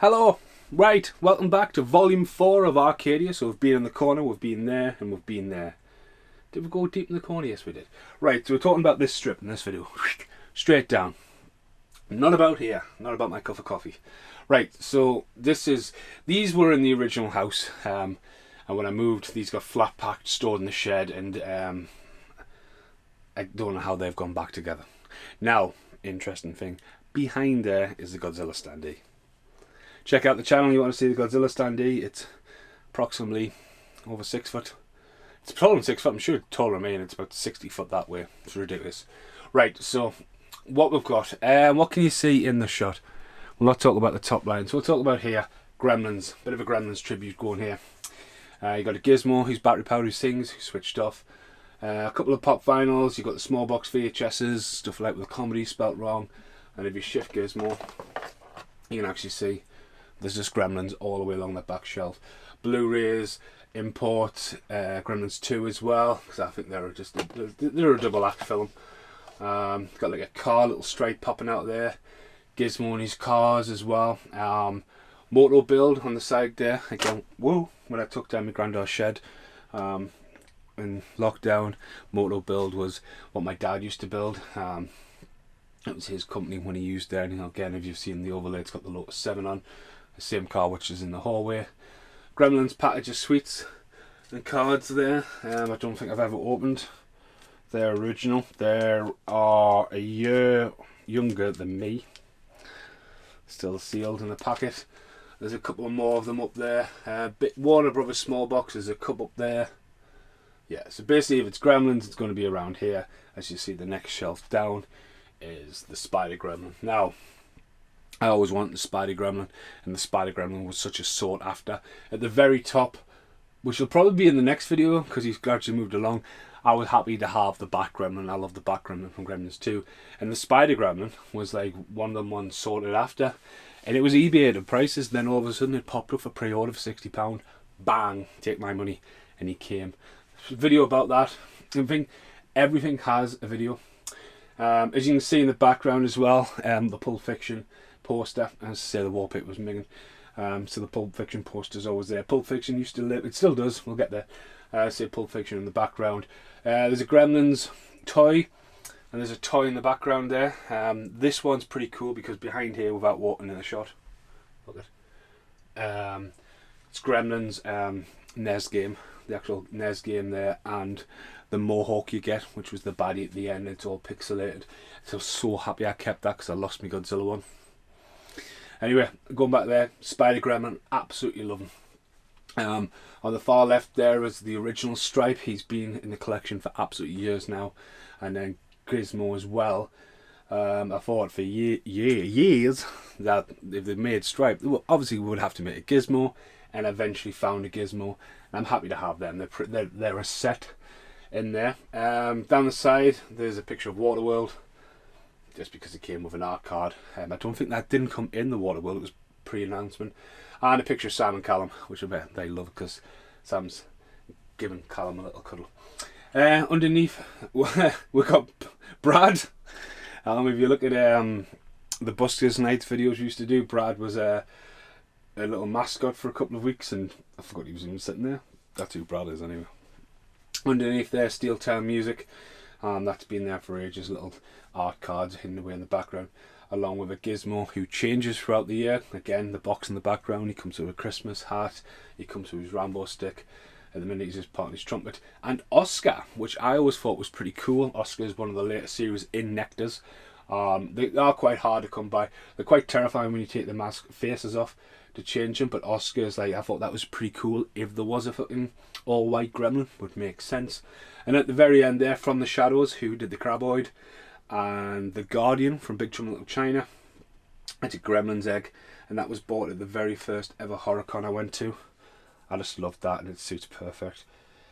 Hello, right, welcome back to volume 4 of Arcadia. So we've been in the corner, we've been there, and we've been there. Did we go deep in the corner? Yes we did. Right, so we're talking about this strip in this video. Straight down. Not about here, not about my cup of coffee. Right, so these were in the original house, and when I moved, these got flat packed, stored in the shed, and I don't know how they've gone back together. Now, interesting thing, behind there is the Godzilla standee. Check out the channel if you want to see the Godzilla standee. It's approximately over 6 foot. It's taller than 6 foot, I'm sure it's taller than me, and it's about 60 foot that way. It's ridiculous. Right, so what we've got, what can you see in the shot? We'll not talk about the top line, so we'll talk about here, Gremlins. Bit of a Gremlins tribute going here. You got a Gizmo who's battery powered, who sings, who's switched off. A couple of pop vinyls, you've got the small box VHSs, stuff like with comedy spelt wrong. And if you shift Gizmo, you can actually see there's just Gremlins all the way along that back shelf. Blu-rays, import, Gremlins 2 as well, because I think they're a double act film. Got like a car, little stripe popping out there. Gizmo and his cars as well. Moto build on the side there. Again, whoa! When I took down my granddad's shed in lockdown, Moto build was what my dad used to build. That was his company when he used there. And again, if you've seen the overlay, it's got the Lotus 7 on. The same car which is in the hallway. Gremlins package of sweets and cards there. I don't think I've ever opened. They're original. They are a year younger than me. Still sealed in the packet. There's a couple more of them up there. Warner Brothers small box. There's a cup up there. Yeah, so basically if it's Gremlins, it's going to be around here. As you see, the next shelf down is the Spider Gremlin. Now, I always wanted the Spider Gremlin, and the Spider Gremlin was such a sought after. At the very top, which will probably be in the next video because he's gradually moved along, I was happy to have the Bat Gremlin. I love the Bat Gremlin from Gremlins 2. And the Spider Gremlin was like one of them ones sorted after. And it was eBay at the prices, then all of a sudden it popped up for pre-order for £60. Bang, take my money. And he came. Video about that. I think everything has a video. As you can see in the background as well, the Pulp Fiction poster, as I say, the wallpaper was minging. So the Pulp Fiction poster is always there. Pulp Fiction used to live, it still does, we'll get there. Say Pulp Fiction in the background. There's a Gremlins toy, and there's a toy in the background there. This one's pretty cool because behind here, without walking in the shot, look at it's Gremlins NES game, the actual NES game there, and the Mohawk you get, which was the baddie at the end. It's all pixelated. So so happy I kept that because I lost my Godzilla one. Anyway, going back there, Spider Gremlin, absolutely love him. On the far left there is the original Stripe. He's been in the collection for absolute years now. And then Gizmo as well. I thought for years that if they made Stripe, obviously we would have to make a Gizmo, and eventually found a Gizmo. And I'm happy to have them. They're a set in there. Down the side, there's a picture of Waterworld, just because it came with an art card. I don't think that didn't come in the Waterworld, it was pre-announcement. And a picture of Sam and Callum, which I bet they love because Sam's giving Callum a little cuddle. Underneath, we've got Brad. If you look at the Buskers Nights videos we used to do, Brad was a little mascot for a couple of weeks, and I forgot he was even sitting there. That's who Brad is anyway. Underneath there, Steel Town Music. That's been there for ages, little art cards hidden away in the background, along with a Gizmo who changes throughout the year. Again, the box in the background, he comes with a Christmas hat, he comes with his Rambo stick, at the minute he's just parting his trumpet, and Oscar, which I always thought was pretty cool. Oscar is one of the later series in Nectars. They are quite hard to come by. They're quite terrifying when you take the mask faces off to change them, but Oscar's like, I thought that was pretty cool. If there was a fucking all white Gremlin, would make sense. And at the very end there, From the Shadows, who did the Craboid, and the Guardian from Big Trouble in Little China. It's a Gremlin's egg, and that was bought at the very first ever HorrorCon I went to. I just loved that, and it suits perfect.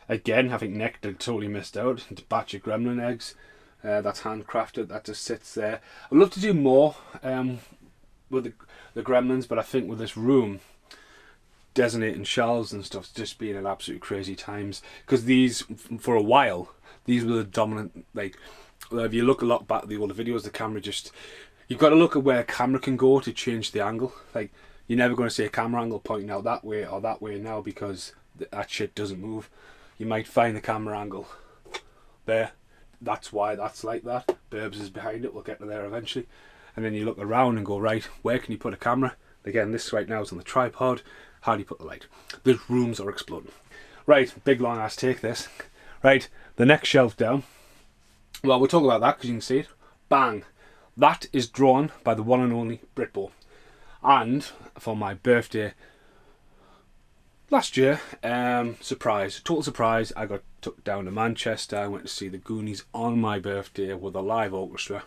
Again, I think Nectar totally missed out. It's a batch of Gremlin eggs. That's handcrafted, that just sits there. I'd love to do more with the Gremlins, but I think with this room designating shelves and stuff, just being at absolute crazy times, because these, for a while, these were the dominant, like, if you look a lot back at the older videos, the camera just, you've got to look at where a camera can go to change the angle. Like, You're never going to see a camera angle pointing out that way or that way now, because that shit doesn't move. You might find the camera angle there. That's why that's like that. Burbs is behind it. We'll get to there eventually. And then you look around and go, right, where can you put a camera? Again, this right now is on the tripod. How do you put the light? The rooms are exploding. Right, big long ass take this. Right, the next shelf down. Well, we'll talk about that because you can see it. Bang. That is drawn by the one and only Britbo. And for my birthday last year, total surprise, I got took down to Manchester. I went to see the Goonies on my birthday with a live orchestra.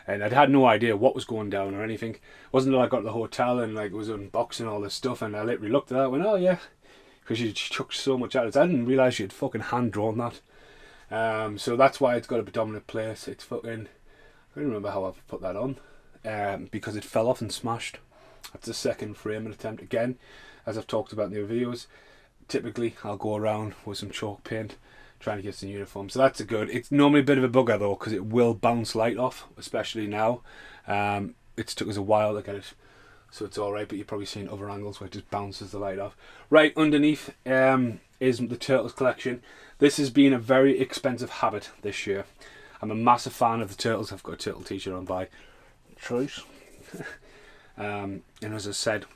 And I'd had no idea what was going down or anything. It wasn't until I got to the hotel and like was unboxing all this stuff, and I literally looked at that and went, oh yeah, because she took so much out of it. I didn't realise she had fucking hand drawn that. So that's why it's got a predominant place. It's fucking, I don't remember how I put that on, because it fell off and smashed. That's the second framing attempt. Again, as I've talked about in the other videos, typically I'll go around with some chalk paint trying to get some uniform. So that's a good. It's normally a bit of a bugger though, because it will bounce light off, especially now. It's took us a while to get it, so it's alright, but you've probably seen other angles where it just bounces the light off. Right underneath is the Turtles collection. This has been a very expensive habit this year. I'm a massive fan of the Turtles. I've got a Turtle t-shirt on by choice. And as I said,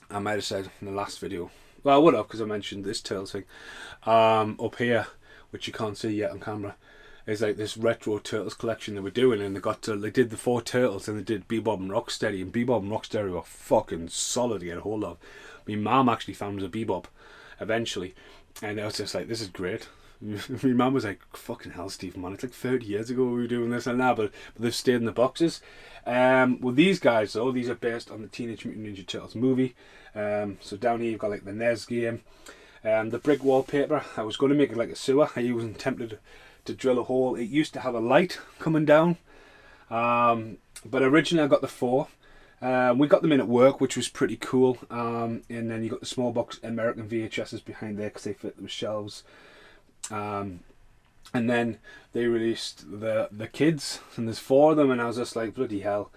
I might have said in the last video, well I would have, because I mentioned this Turtles thing, up here, which you can't see yet on camera, is like this retro Turtles collection they were doing, and they did the 4 Turtles, and they did Bebop and Rocksteady, and Bebop and Rocksteady were fucking solid to get a hold of. My mum actually found a Bebop eventually, and I was just like, this is great. My mum was like, fucking hell Steve, man, it's like 30 years ago we were doing this and that, but they've stayed in the boxes. Well, these guys though, these are based on the Teenage Mutant Ninja Turtles movie. So down here you've got like the NES game, the brick wallpaper. I was going to make it like a sewer. I wasn't tempted to drill a hole. It used to have a light coming down, but originally I got the 4. We got them in at work, which was pretty cool. And then you got the small box American VHSs behind there because they fit the shelves. And then they released the kids, and there's 4 of them, and I was just like, bloody hell.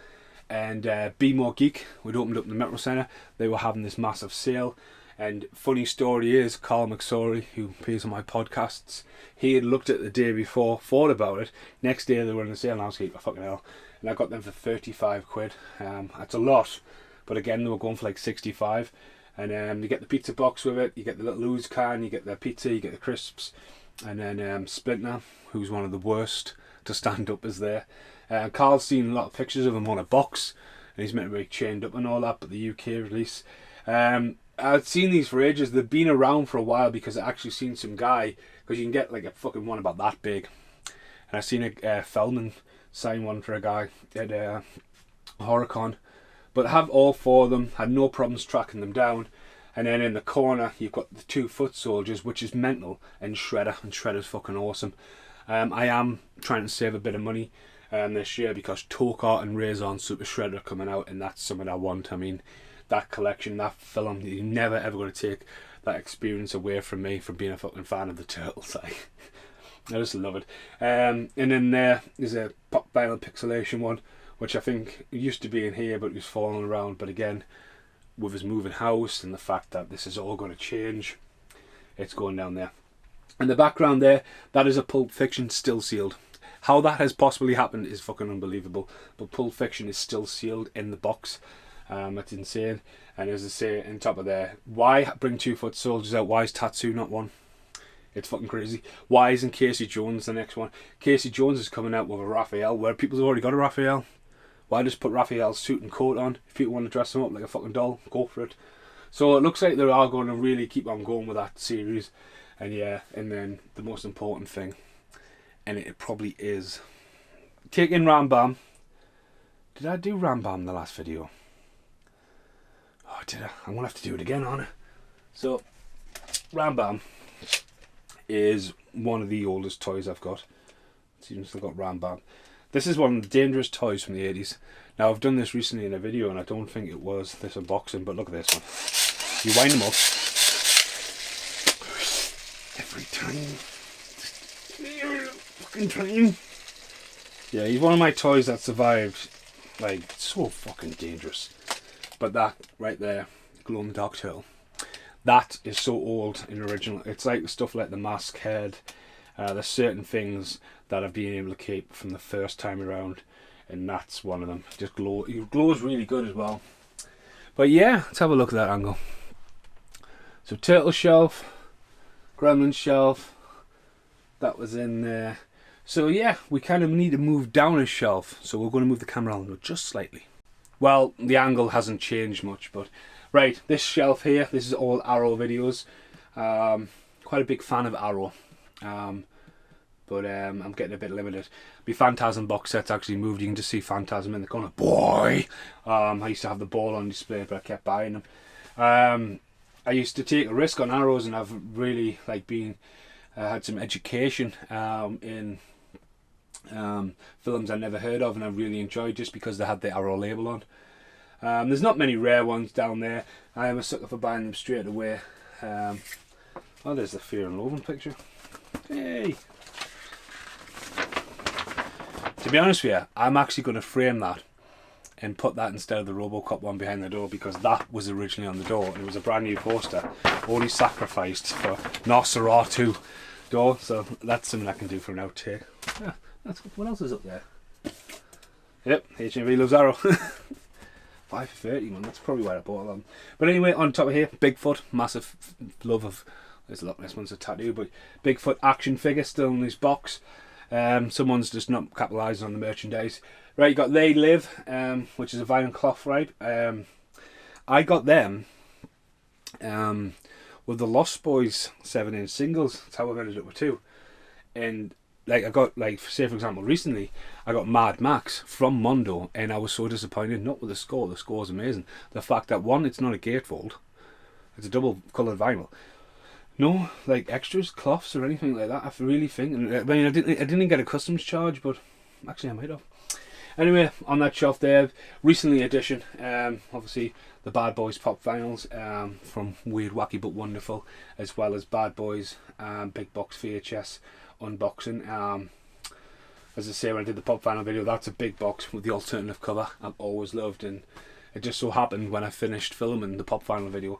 And Be More Geek, we'd opened up in the Metro Centre. They were having this massive sale, and funny story is, Carl McSorley, who appears on my podcasts, he had looked at it the day before, thought about it. Next day they were on the sale, and I was like, oh, fucking hell. And I got them for 35 quid. That's a lot, but again they were going for like 65. And you get the pizza box with it, you get the little ooze can, you get the pizza, you get the crisps. And then Splinter, who's one of the worst to stand up, is there. Carl's seen a lot of pictures of him on a box, and he's meant to be chained up and all that, but the UK release. I'd seen these for ages. They've been around for a while because I actually seen some guy, because you can get like a fucking one about that big. And I seen a Feldman sign one for a guy at HorrorCon. But I have all 4 of them, had no problems tracking them down. And then in the corner you've got the 2 foot soldiers, which is mental, and Shredder, and Shredder's fucking awesome. I am trying to save a bit of money this year, because Tokar and Razor Super Shredder are coming out, and that's something I want. I mean, that collection, that film, you're never ever going to take that experience away from me, from being a fucking fan of the Turtles. I just love it. And then there is a pop vinyl pixelation one, which I think used to be in here, but it was falling around. But again, with his moving house and the fact that this is all going to change, it's going down there. In the background there, that is a Pulp Fiction still sealed. How that has possibly happened is fucking unbelievable, but Pulp Fiction is still sealed in the box. That's insane. And as I say, on top of there, why bring 2 foot soldiers out? Why is Tatsu not one? It's fucking crazy. Why isn't Casey Jones the next one? Casey Jones is coming out with a Raphael, where people's already got a Raphael. Why just put Raphael's suit and coat on? If people want to dress him up like a fucking doll, go for it. So it looks like they are going to really keep on going with that series. And yeah, and then the most important thing, and it probably is, taking Rambam. Did I do Rambam in the last video? Oh, did I? I'm going to have to do it again, aren't I? So, Rambam is one of the oldest toys I've got. So you've still got Rambam. This is one of the dangerous toys from the 80s. Now, I've done this recently in a video, and I don't think it was this unboxing, but look at this one. You wind them up. Every time. Fucking time. Yeah, he's one of my toys that survived Like, it's so fucking dangerous. But that right there, glow in the dark turtle, that is so old and original. It's like stuff like the mask head. There's certain things that I've been able to keep from the first time around, and that's one of them. It glows really good as well. But yeah, let's have a look at that angle. So turtle shelf, gremlin shelf, that was in there. So yeah, we kind of need to move down a shelf, so we're going to move the camera angle just slightly. Well, the angle hasn't changed much, but right, this shelf here, this is all Arrow videos. Quite a big fan of Arrow, but I'm getting a bit limited. My Phantasm box set's actually moved. You can just see Phantasm in the corner. Boy! I used to have the ball on display, but I kept buying them. I used to take a risk on Arrows, and I've really had some education in films I never heard of, and I really enjoyed just because they had the Arrow label on. There's not many rare ones down there. I am a sucker for buying them straight away. Oh, there's the Fear and Loathing picture. Hey! To be honest with you, I'm actually going to frame that and put that instead of the Robocop one behind the door, because that was originally on the door and it was a brand new poster, only sacrificed for Nosferatu door. So that's something I can do for an outtake. Yeah, what else is up there? Yep, HMV loves Arrow. 5 for 30, man. That's probably where I bought them. But anyway, on top of here, Bigfoot. Massive love of. There's a lot. This one's a tattoo, but Bigfoot action figure still in this box. Someone's just not capitalising on the merchandise. Right, you got They Live, which is a vinyl cloth, right? I got them with the Lost Boys 7-inch singles. That's how I've ended up with two. And like, I got, like, say for example, recently I got Mad Max from Mondo, and I was so disappointed. Not with the score. The score's amazing. The fact that, one, it's not a gatefold, it's a double coloured vinyl. No, like, extras, cloths or anything like that. I really think, and I mean, I didn't get a customs charge, but actually I might have. Anyway, on that shelf there, recently edition, obviously the Bad Boys pop vinyls from Weird, Wacky But Wonderful, as well as Bad Boys big box VHS unboxing. As I say, when I did the pop vinyl video, that's a big box with the alternative cover I've always loved, and it just so happened when I finished filming the pop vinyl video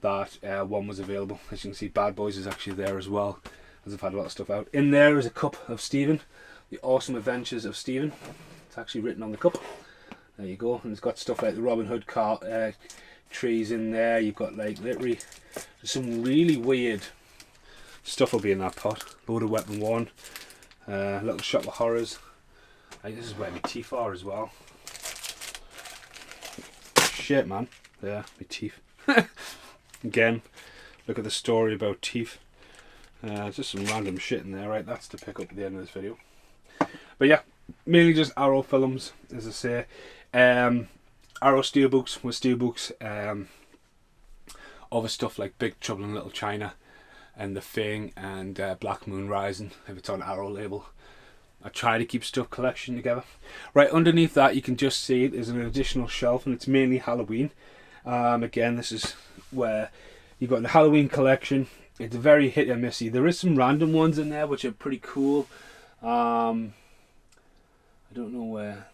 that one was available. As you can see, Bad Boys is actually there as well, as I've had a lot of stuff out. In there is a cup of Stephen, The Awesome Adventures of Stephen. It's actually written on the cup. There you go. And it's got stuff like the Robin Hood trees in there. You've got, like, literally some really weird stuff will be in that pot. Load of Weapon 1. Little Shop of Horrors. I think this is where my teeth are as well. Shit, man. Yeah, my teeth. Again, look at the story about teeth. Just some random shit in there, right? That's to pick up at the end of this video. But yeah, mainly just Arrow films, as I say. Arrow steelbooks with steelbooks. Other stuff like Big Trouble in Little China and The Thing and Black Moon Rising, if it's on Arrow label. I try to keep stuff collection together. Right, underneath that you can just see there's an additional shelf, and it's mainly Halloween. Again, this is where you've got the Halloween collection. It's very hit and missy. There is some random ones in there which are pretty cool. I don't know where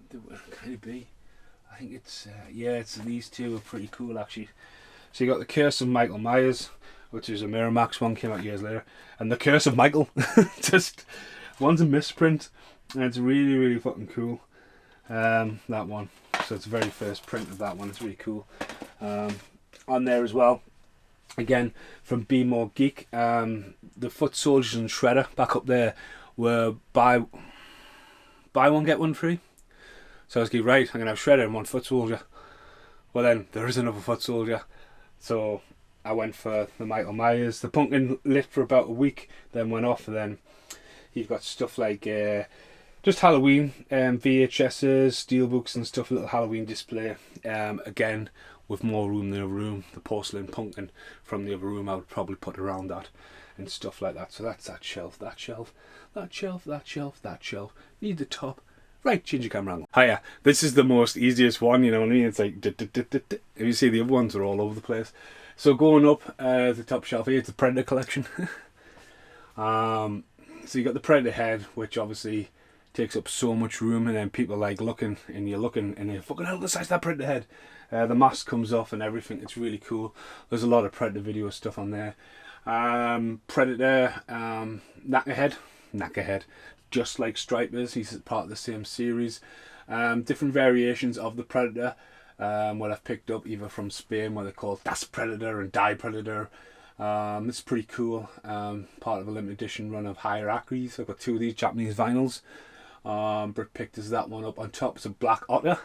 can it be. I think it's yeah, it's these two are pretty cool actually. So you got the Curse of Michael Myers, which is a Miramax one, came out years later, and the Curse of Michael. Just one's a misprint, and it's really, really fucking cool. That one. So it's the very first print of that one. It's really cool. On there as well, again from Be More Geek, the Foot Soldiers and Shredder back up there were buy one get one free. So I was like, right, I'm gonna have Shredder and one Foot Soldier. Well then, there is another Foot Soldier. So I went for the Michael Myers. The pumpkin lit for about a week, then went off, and then you've got stuff like just Halloween VHSs, steelbooks and stuff, a little Halloween display. Again, with more room than a room. The porcelain pumpkin from the other room I would probably put around that and stuff like that. So that's that shelf, that shelf, that shelf, that shelf, that shelf. Need the top. Right, change your camera angle. Hiya, this is the most easiest one, you know what I mean? It's like, if you see the other ones are all over the place. So going up the top shelf here, it's the Predator collection. So you got the Predator head, which obviously takes up so much room, and then people like looking, and you're looking, and you're fucking hell, the size of that Predator head. The mask comes off and everything. It's really cool. There's a lot of Predator video stuff on there. Predator, Knackerhead, just like Stripers. He's part of the same series. Different variations of the Predator. What I've picked up either from Spain, where they're called Das Predator and Die Predator. It's pretty cool. Part of a limited edition run of Hierarchies. I've got 2 of these Japanese vinyls. Britt picked us that one up. On top is a Black Otter.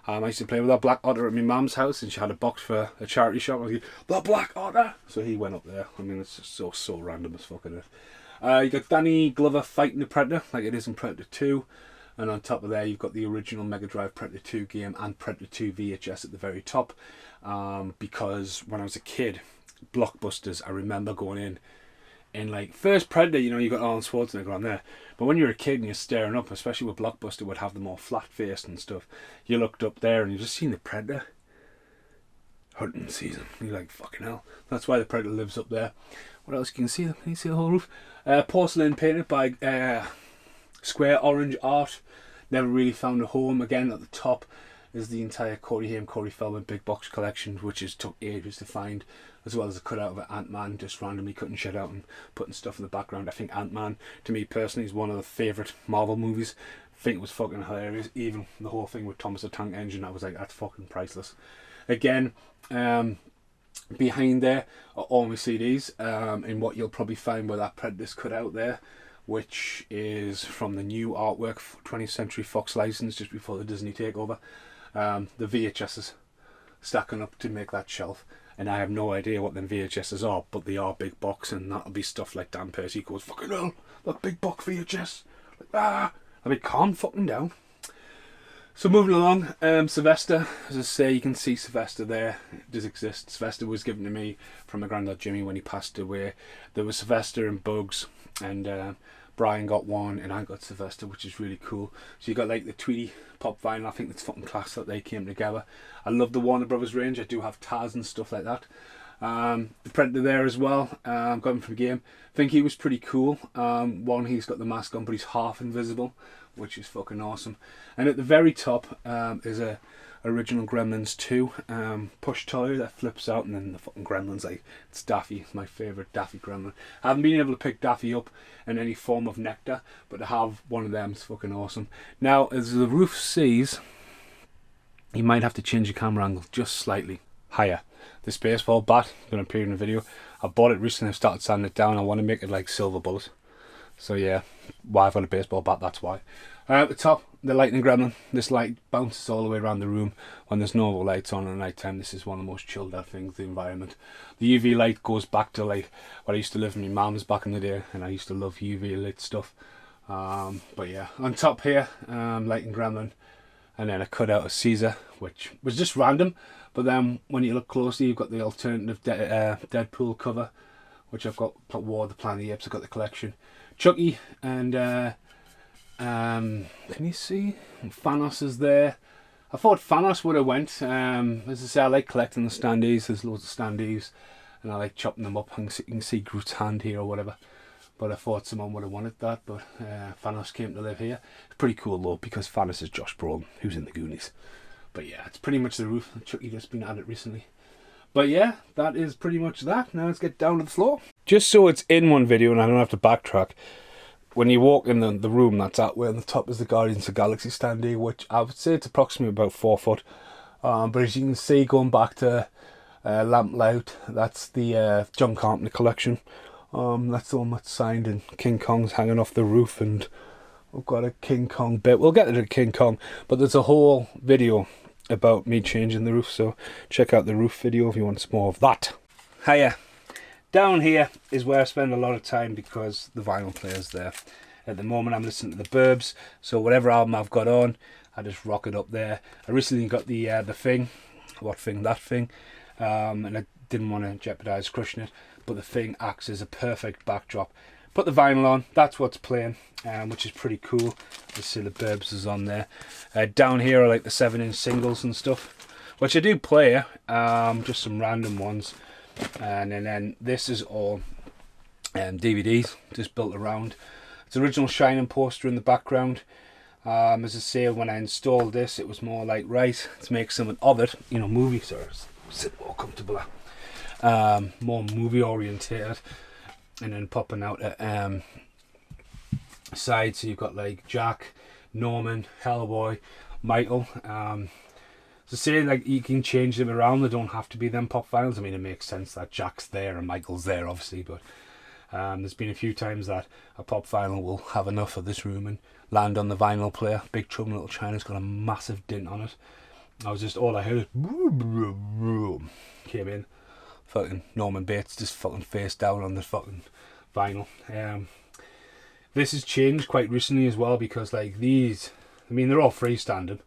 I used to play with that Black Otter at my mum's house, and she had a box for a charity shop. I was like, the Black Otter! So he went up there. I mean, it's just so random as fucking it. You got Danny Glover fighting the Predator, like it is in Predator 2. And on top of there, you've got the original Mega Drive Predator 2 game and Predator 2 VHS at the very top. Because when I was a kid, Blockbusters, I remember going in like, first Predator, you know, you got Arnold Schwarzenegger on there. But when you're a kid and you're staring up, especially with Blockbuster, would have them all flat-faced and stuff. You looked up there and you just seen the Predator hunting season. You're like, fucking hell. That's why the Predator lives up there. What else can you see? Can you see the whole roof? Porcelain painted by Square Orange Art. Never really found a home. Again, at the top is the entire Corey Haim, Corey Feldman big box collection, which has took ages to find, as well as a cutout of Ant-Man, just randomly cutting shit out and putting stuff in the background. I think Ant-Man, to me personally, is one of the favourite Marvel movies. I think it was fucking hilarious. Even the whole thing with Thomas the Tank Engine, I was like, that's fucking priceless. Again, behind there are all my CDs, and what you'll probably find where that Predator's cut out there, which is from the new artwork 20th Century Fox license just before the Disney takeover. The VHSs stacking up to make that shelf, and I have no idea what them VHSs are, but they are big box, and that'll be stuff like Dan Percy goes, fucking hell, that big box VHS, like, I'll be calm fucking down. So moving along, Sylvester, as I say, you can see Sylvester there. It does exist. Sylvester was given to me from my granddad Jimmy when he passed away. There was Sylvester and Bugs, and Brian got one and I got Sylvester, which is really cool. So you got like the Tweety pop vinyl. I think that's fucking class that they came together. I love the Warner Brothers range. I do have Taz and stuff like that. The Predator there as well. Got him from the game. I think he was pretty cool. One, he's got the mask on, but he's half invisible, which is fucking awesome. And at the very top is a original Gremlins 2 push toy that flips out, and then the fucking Gremlins, like, it's Daffy. It's my favourite Daffy Gremlin. I haven't been able to pick Daffy up in any form of nectar, but to have one of them is fucking awesome. Now, as the roof sees, you might have to change your camera angle just slightly higher. This baseball bat, going to appear in the video. I bought it recently, I've started sanding it down. I want to make it like Silver Bullet. So yeah, why I've got a baseball bat, that's why. At the top, the lightning gremlin. This light bounces all the way around the room when there's no lights on at night time. This is one of the most chilled out things, the environment. The UV light goes back to like when I used to live with my mum's back in the day, and I used to love UV lit stuff. But yeah, on top here, lightning gremlin, and then a cutout of Caesar, which was just random. But then when you look closely, you've got the alternative Deadpool cover, which I've got War of the Planet of the Apes. I've got the collection. Chucky and can you see Thanos is there. I thought Thanos would have went. As I say, I like collecting the standees. There's loads of standees, and I like chopping them up. You can see Groot's hand here or whatever. But I thought someone would have wanted that. But Thanos came to live here. It's pretty cool though, because Thanos is Josh Brolin, who's in the Goonies. But yeah, it's pretty much the roof. Chucky just been at it recently. But yeah, that is pretty much that. Now let's get down to the floor. Just so it's in one video and I don't have to backtrack. When you walk in the room that's that way, on the top is the Guardians of the Galaxy standee, which I would say it's approximately about 4 foot. But as you can see, going back to Lamplight, that's the John Carpenter collection. That's the one that's signed, and King Kong's hanging off the roof, and we've got a King Kong bit. We'll get to King Kong, but there's a whole video about me changing the roof, so check out the roof video if you want some more of that. Hiya. Down here is where I spend a lot of time because the vinyl player's there. At the moment I'm listening to the Burbs, so whatever album I've got on, I just rock it up there. I recently got the Thing, That Thing, and I didn't want to jeopardise crushing it, but the Thing acts as a perfect backdrop. Put the vinyl on, that's what's playing, which is pretty cool. You see the Burbs is on there. Down here are like the 7-inch singles and stuff, which I do play, just some random ones. And then this is all DVDs, just built around. It's original Shining poster in the background. As I say, when I installed this, it was more like, right, let's make something of it. You know, movie, so sit more comfortable, more movie orientated, and then popping out at side. So you've got like Jack, Norman, Hellboy, Michael. So say like you can change them around. They don't have to be them pop vinyls. I mean, it makes sense that Jack's there and Michael's there, obviously, but there's been a few times that a pop vinyl will have enough of this room and land on the vinyl player. Big Trouble in Little China's got a massive dent on it. I was just, all I heard came in. Fucking Norman Bates just fucking face down on the fucking vinyl. This has changed quite recently as well, because like these, I mean, they're all freestanding.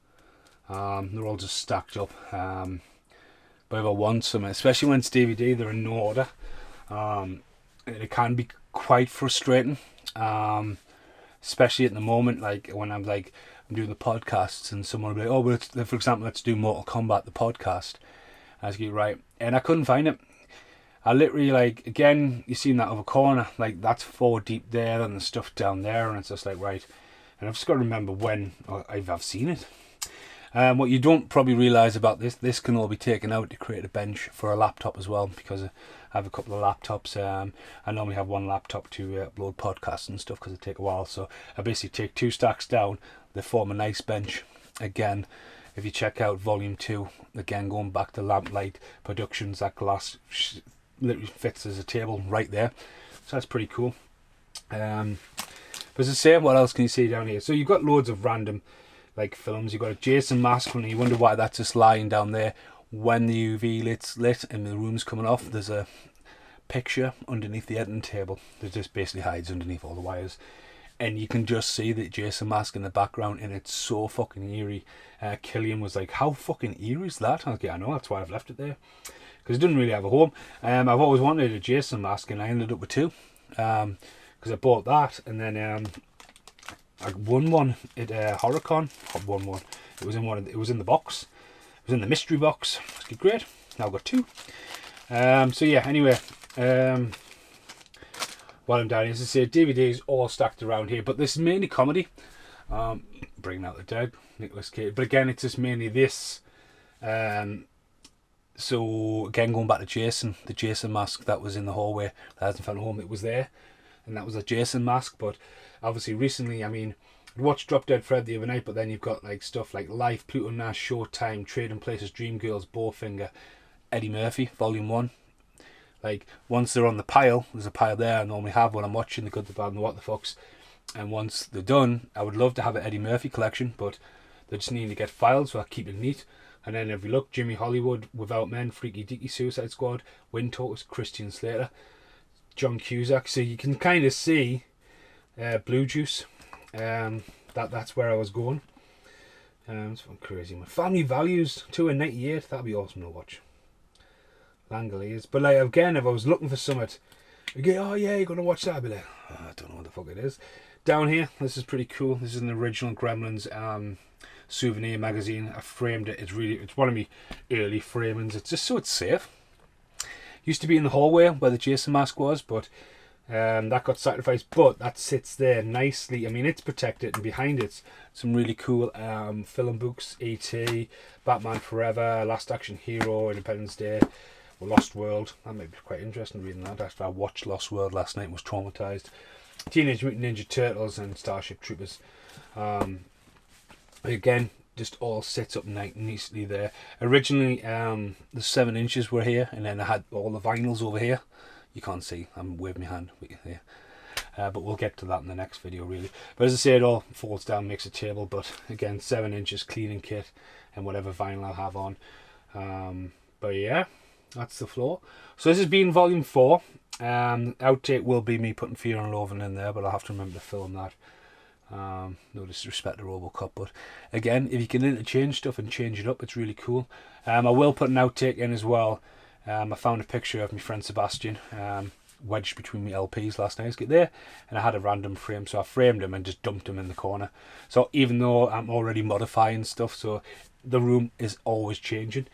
They're all just stacked up. But if I want some, especially when it's DVD, they're in no order. It can be quite frustrating. Especially at the moment, like when I'm doing the podcasts and someone will be like, oh, well, for example, let's do Mortal Kombat, the podcast. I was like, right, and I couldn't find it. I literally, like, again, you seen that other corner, like that's 4 deep there and the stuff down there, and it's just like, right. And I've just got to remember when I've seen it. What you don't probably realise about this can all be taken out to create a bench for a laptop as well, because I have a couple of laptops. I normally have one laptop to upload podcasts and stuff because they take a while. So I basically take 2 stacks down. They form a nice bench. Again, if you check out volume 2, again going back to Lamplight Productions, that glass literally fits as a table right there. So that's pretty cool. But as I say, what else can you see down here? So you've got loads of random like films. You've got a Jason mask, and you wonder why that's just lying down there. When the UV lit's lit and the room's coming off, there's a picture underneath the editing table that just basically hides underneath all the wires, and you can just see the Jason mask in the background, and it's so fucking eerie. Killian was like, how fucking eerie is that? I was like, I know, that's why I've left it there, because it didn't really have a home. I've always wanted a Jason mask, and I ended up with 2, because I bought that, and then I won one at HorrorCon. I won one. It was in the box. It was in the mystery box. It's great. Now I've got 2. So yeah. Anyway, while I'm down here, as I say, DVDs all stacked around here. But this is mainly comedy. Bringing Out the Dead, Nicolas Cage. But again, it's just mainly this. So again, going back to Jason, the Jason mask that was in the hallway that hasn't found a home. It was there, and that was a Jason mask. But obviously recently, I mean, I watched Drop Dead Fred the other night, but then you've got like stuff like Life, Pluto Nash, Showtime, Trading Places, Dreamgirls, Bowfinger, Eddie Murphy, Volume 1. Like, once they're on the pile, there's a pile there I normally have when I'm watching The Good, the Bad and the What the Fucks. And once they're done, I would love to have an Eddie Murphy collection, but they just need to get filed, so I keep it neat. And then if you look, Jimmy Hollywood, Without Men, Freaky Deaky, Suicide Squad, Wind Talkers, Christian Slater, John Cusack. So you can kind of see Blue Juice. That's where I was going. It's fun, crazy, man. Family Values 2 and 98. That'd be awesome to watch. Langoliers. But like, again, if I was looking for something, you go, oh yeah, you're gonna watch that. I'd be like, oh, I don't know what the fuck it is. Down here, this is pretty cool. This is an original Gremlins souvenir magazine. I framed it. It's one of my early framings. It's just so it's safe. Used to be in the hallway where the Jason mask was, but that got sacrificed. But that sits there nicely. I mean, it's protected, and behind it's some really cool film books: E.T., Batman Forever, Last Action Hero, Independence Day, Lost World. That might be quite interesting reading that. After I watched Lost World last night and was traumatized. Teenage Mutant Ninja Turtles and Starship Troopers. Again, just all sits up nicely there. Originally, the 7 inches were here, and then I had all the vinyls over here. You can't see, I'm waving my hand, here. But we'll get to that in the next video, really. But as I say, it all folds down, makes a table. But again, 7 inches cleaning kit and whatever vinyl I'll have on. But yeah, that's the floor. So this has been volume 4. Outtake will be me putting Fear and Loathing in there, but I'll have to remember to film that. No disrespect to Robocop, but again, if you can interchange stuff and change it up, it's really cool. I will put an outtake in as well. I found a picture of my friend Sebastian wedged between my LPs last night. Get there, and I had a random frame, so I framed him and just dumped him in the corner. So even though I'm already modifying stuff, so the room is always changing,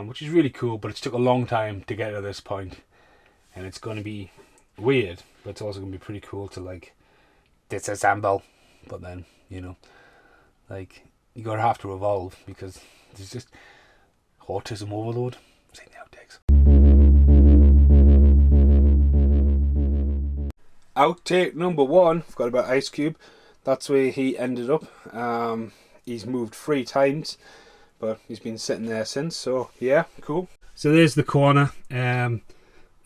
which is really cool. But it's took a long time to get to this point, and it's going to be weird, but it's also going to be pretty cool to like disassemble. But then, you know, like, you gotta have to evolve because there's just autism overload. See the outtakes. Outtake number 1, forgot about Ice Cube. That's where he ended up. He's moved 3 times, but he's been sitting there since, so yeah, cool. So there's the corner. There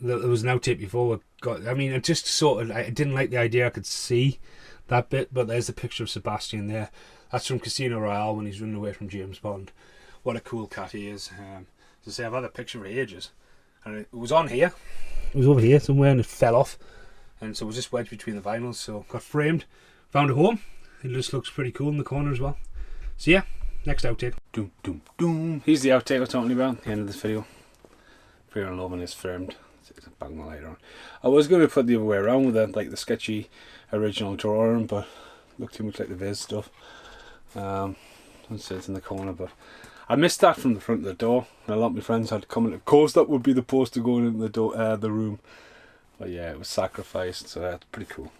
was an outtake before. I mean, I just sort of, I didn't like the idea I could see that bit, but there's the picture of Sebastian there. That's from Casino Royale when he's running away from James Bond. What a cool cat he is. As I say, I've had a picture for ages, and it was on here. It was over here somewhere, and it fell off, and so it was just wedged between the vinyls. So got framed, found a home. It just looks pretty cool in the corner as well. So yeah, next outtake. Doom, doom, doom. Here's the outtake I was talking about at the end of this video. Fear and Loving is framed. Bang the lighter on. I was going to put the other way around with like the sketchy original drawing, but it looked too much like the Viz stuff. And so it's in the corner, but I missed that from the front of the door. And a lot of my friends had to comment, of course that would be the poster going in the door, the room. But yeah, it was sacrificed, so that's pretty cool.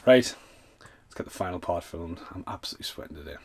Right, let's get the final part filmed. I'm absolutely sweating today.